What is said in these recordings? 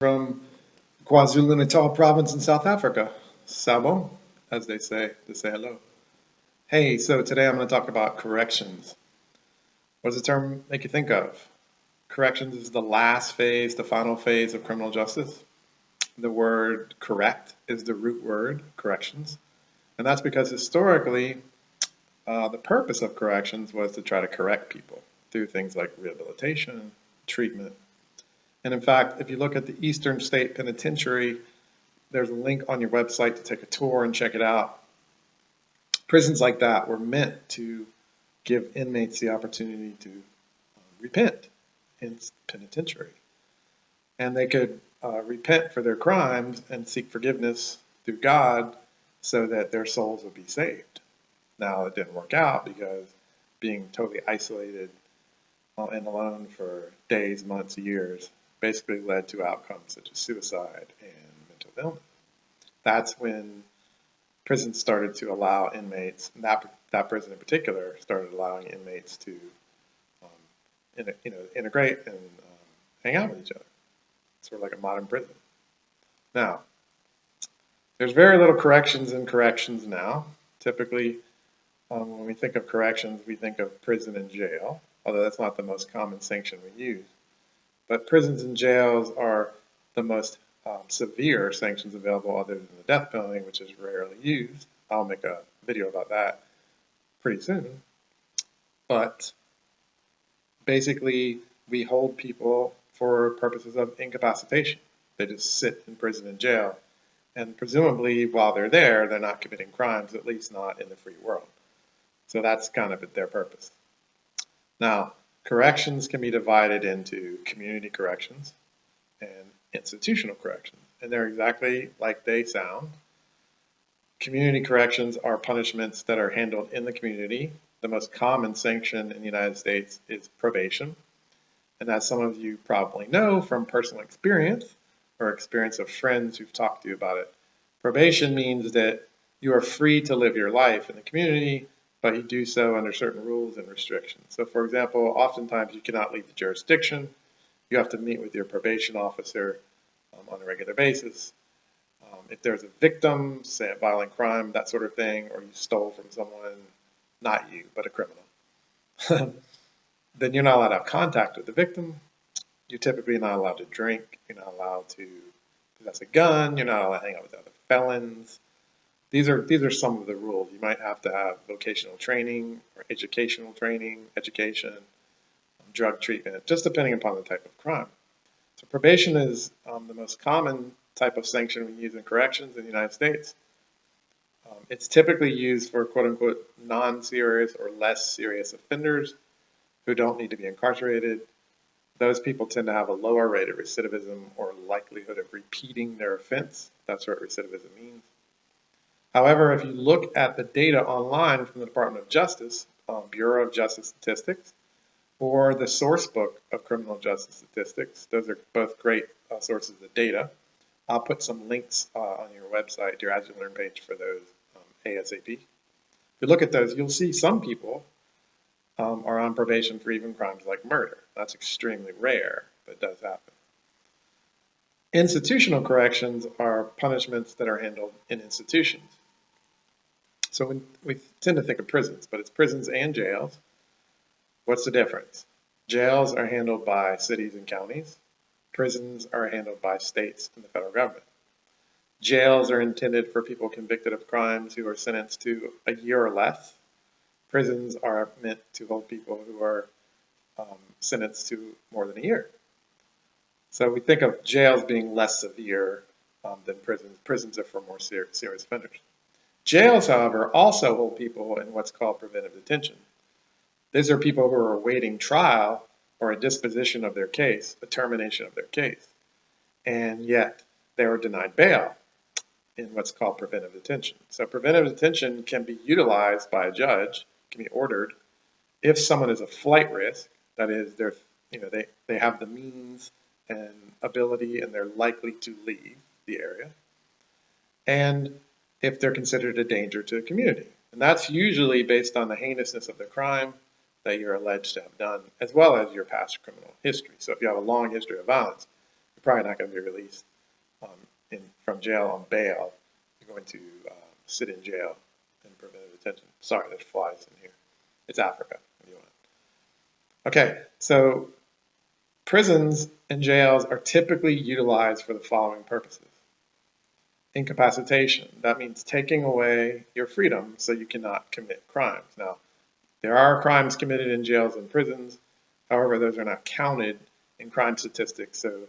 from KwaZulu-Natal province in South Africa. Sabo, as they say to say hello. Hey, so today I'm going to talk about corrections. What does the term make you think of? Corrections is the last phase, the final phase of criminal justice. The word correct is the root word, corrections. And that's because historically, the purpose of corrections was to try to correct people through things like rehabilitation, treatment. And in fact, if you look at the Eastern State Penitentiary, there's a link on your website to take a tour and check it out. Prisons like that were meant to give inmates the opportunity to repent in penitentiary. And they could repent for their crimes and seek forgiveness through God so that their souls would be saved. Now, it didn't work out because being totally isolated and alone for days, months, years basically led to outcomes such as suicide and mental illness. That's when prisons started to allow inmates, that prison in particular, started allowing inmates to integrate and hang out with each other. Sort of like a modern prison. Now, there's very little corrections in corrections now. Typically, when we think of corrections, we think of prison and jail, although that's not the most common sanction we use. But prisons and jails are the most severe sanctions available other than the death penalty, which is rarely used. I'll make a video about that pretty soon. But basically, we hold people for purposes of incapacitation. They just sit in prison and jail. And presumably, while they're there, they're not committing crimes, at least not in the free world. So that's kind of their purpose. Now, corrections can be divided into community corrections and institutional corrections. And they're exactly like they sound. Community corrections are punishments that are handled in the community. The most common sanction in the United States is probation. And as some of you probably know from personal experience or experience of friends who've talked to you about it, probation means that you are free to live your life in the community, but you do so under certain rules and restrictions. So for example, oftentimes you cannot leave the jurisdiction. You have to meet with your probation officer on a regular basis. If there's a victim, say a violent crime, that sort of thing, or you stole from someone, not you, but a criminal, then you're not allowed to have contact with the victim. You're typically not allowed to drink. You're not allowed to possess a gun. You're not allowed to hang out with other felons. These are some of the rules. You might have to have vocational training or educational training, education, drug treatment, just depending upon the type of crime. So probation is the most common type of sanction we use in corrections in the United States. It's typically used for quote-unquote non-serious or less serious offenders who don't need to be incarcerated. Those people tend to have a lower rate of recidivism or likelihood of repeating their offense. That's what recidivism means. However, if you look at the data online from the Department of Justice, Bureau of Justice Statistics, or the source book of criminal justice statistics, those are both great sources of data. I'll put some links on your website, your As You Learn page for those ASAP. If you look at those, you'll see some people are on probation for even crimes like murder. That's extremely rare, but it does happen. Institutional corrections are punishments that are handled in institutions. So we tend to think of prisons, but it's prisons and jails. What's the difference? Jails are handled by cities and counties. Prisons are handled by states and the federal government. Jails are intended for people convicted of crimes who are sentenced to a year or less. Prisons are meant to hold people who are sentenced to more than a year. So we think of jails being less severe than prisons. Prisons are for more serious offenders. Jails, however, also hold people in what's called preventive detention. These are people who are awaiting trial or a disposition of their case, a termination of their case, and yet they were denied bail in what's called preventive detention. So preventive detention can be utilized by a judge, can be ordered, if someone is a flight risk, that is, they have the means and ability and they're likely to leave the area, and if they're considered a danger to the community. And that's usually based on the heinousness of the crime that you're alleged to have done, as well as your past criminal history. So if you have a long history of violence, you're probably not going to be released from jail on bail. You're going to sit in jail in preventive detention. Sorry, there's flies in here. It's Africa. What do you want? Okay, so prisons and jails are typically utilized for the following purposes. Incapacitation. That means taking away your freedom so you cannot commit crimes. Now, there are crimes committed in jails and prisons. However, those are not counted in crime statistics, so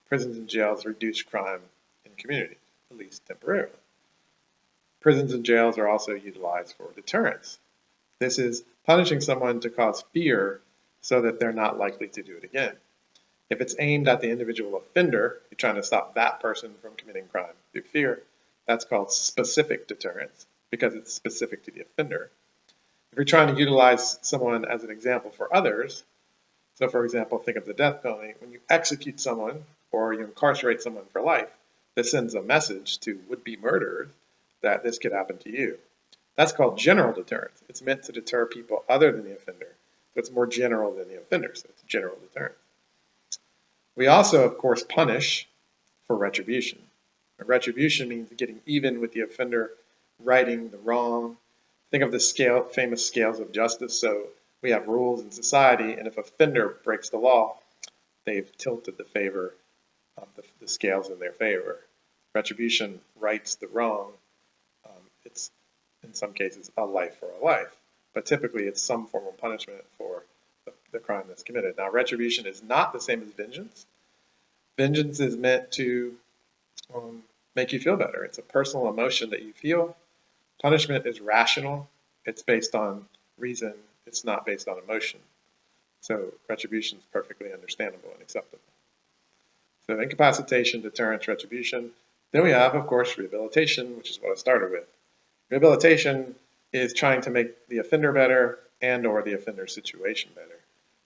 prisons and jails reduce crime in communities, at least temporarily. Prisons and jails are also utilized for deterrence. This is punishing someone to cause fear so that they're not likely to do it again. If it's aimed at the individual offender, you're trying to stop that person from committing crime through fear, that's called specific deterrence because it's specific to the offender. If you're trying to utilize someone as an example for others, so for example, think of the death penalty, when you execute someone or you incarcerate someone for life, this sends a message to would-be murderers that this could happen to you. That's called general deterrence. It's meant to deter people other than the offender, so it's more general than the offender, so it's general deterrence. We also, of course, punish for retribution. And retribution means getting even with the offender, righting the wrong. Think of the famous scales of justice. So we have rules in society, and if an offender breaks the law, they've tilted the favor of the scales in their favor. Retribution rights the wrong. It's, in some cases, a life for a life. But typically, it's some form of punishment for the crime that's committed. Now, retribution is not the same as vengeance. Vengeance is meant to make you feel better. It's a personal emotion that you feel. Punishment is rational. It's based on reason. It's not based on emotion. So retribution is perfectly understandable and acceptable. So incapacitation, deterrence, retribution. Then we have, of course, rehabilitation, which is what I started with. Rehabilitation is trying to make the offender better and or the offender's situation better.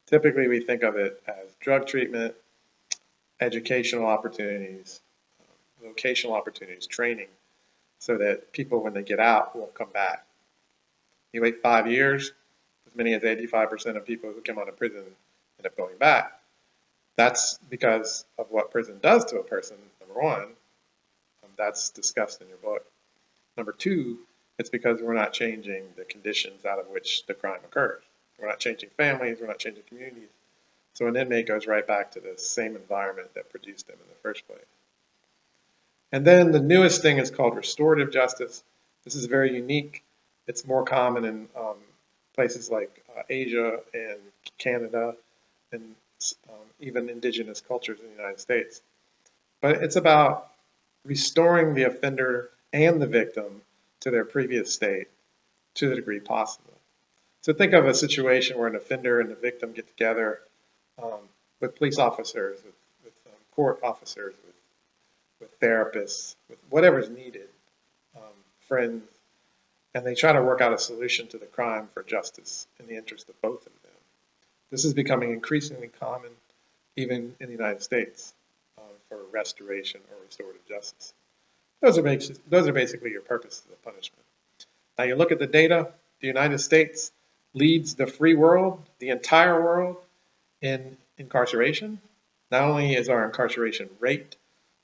Typically, we think of it as drug treatment, educational opportunities, vocational opportunities, training, so that people, when they get out, won't come back. You wait 5 years, as many as 85% of people who come out of prison end up going back. That's because of what prison does to a person, number one. That's discussed in your book. Number two, it's because we're not changing the conditions out of which the crime occurs. We're not changing families, we're not changing communities. So an inmate goes right back to the same environment that produced them in the first place. And then the newest thing is called restorative justice. This is very unique. It's more common in places like Asia and Canada and even indigenous cultures in the United States. But it's about restoring the offender and the victim to their previous state to the degree possible. So think of a situation where an offender and the victim get together with police officers, with court officers, with therapists, with whatever's needed, friends, and they try to work out a solution to the crime for justice in the interest of both of them. This is becoming increasingly common even in the United States for restoration or restorative justice. Those are basically your purposes of punishment. Now you look at the data, the United States leads the free world, the entire world, in incarceration. Not only is our incarceration rate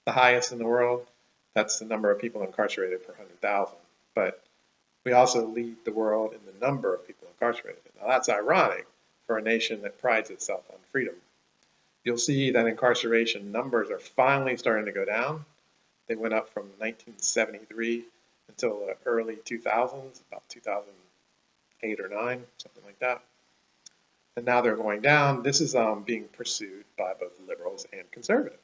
the highest in the world, that's the number of people incarcerated per 100,000, but we also lead the world in the number of people incarcerated. Now that's ironic for a nation that prides itself on freedom. You'll see that incarceration numbers are finally starting to go down. They went up from 1973 until the early 2000s, about 2008 or 9, something like that. And now they're going down. This is being pursued by both liberals and conservatives.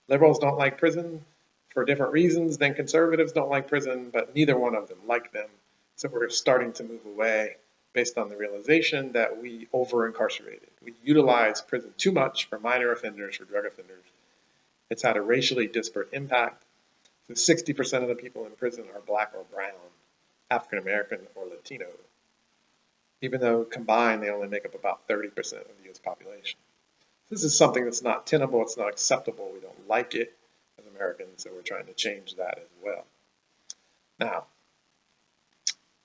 Liberals don't like prison for different reasons than conservatives don't like prison, but neither one of them like them. So we're starting to move away based on the realization that we over-incarcerated. We utilize prison too much for minor offenders, for drug offenders. It's had a racially disparate impact. So 60% of the people in prison are black or brown, African American or Latino, even though combined they only make up about 30% of the U.S. population. This is something that's not tenable, it's not acceptable, we don't like it as Americans, so we're trying to change that as well. Now,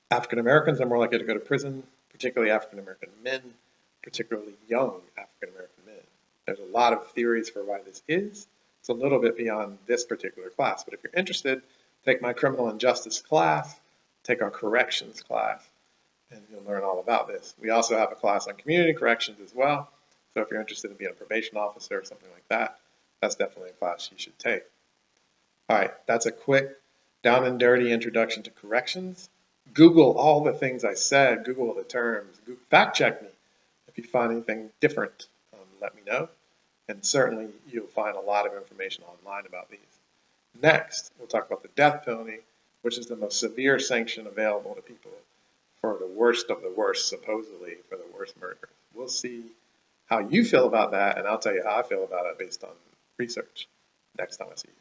African Americans are more likely to go to prison, particularly African American men, particularly young African American men. There's a lot of theories for why this is. It's a little bit beyond this particular class, but if you're interested, take my criminal and justice class, take our corrections class, and you'll learn all about this. We also have a class on community corrections as well. So if you're interested in being a probation officer or something like that, that's definitely a class you should take. All right, that's a quick down and dirty introduction to corrections. Google all the things I said, Google the terms, fact check me. If you find anything different, let me know. And certainly you'll find a lot of information online about these. Next, we'll talk about the death penalty, which is the most severe sanction available to people for the worst of the worst, supposedly, for the worst murders. We'll see how you feel about that, and I'll tell you how I feel about it based on research next time I see you.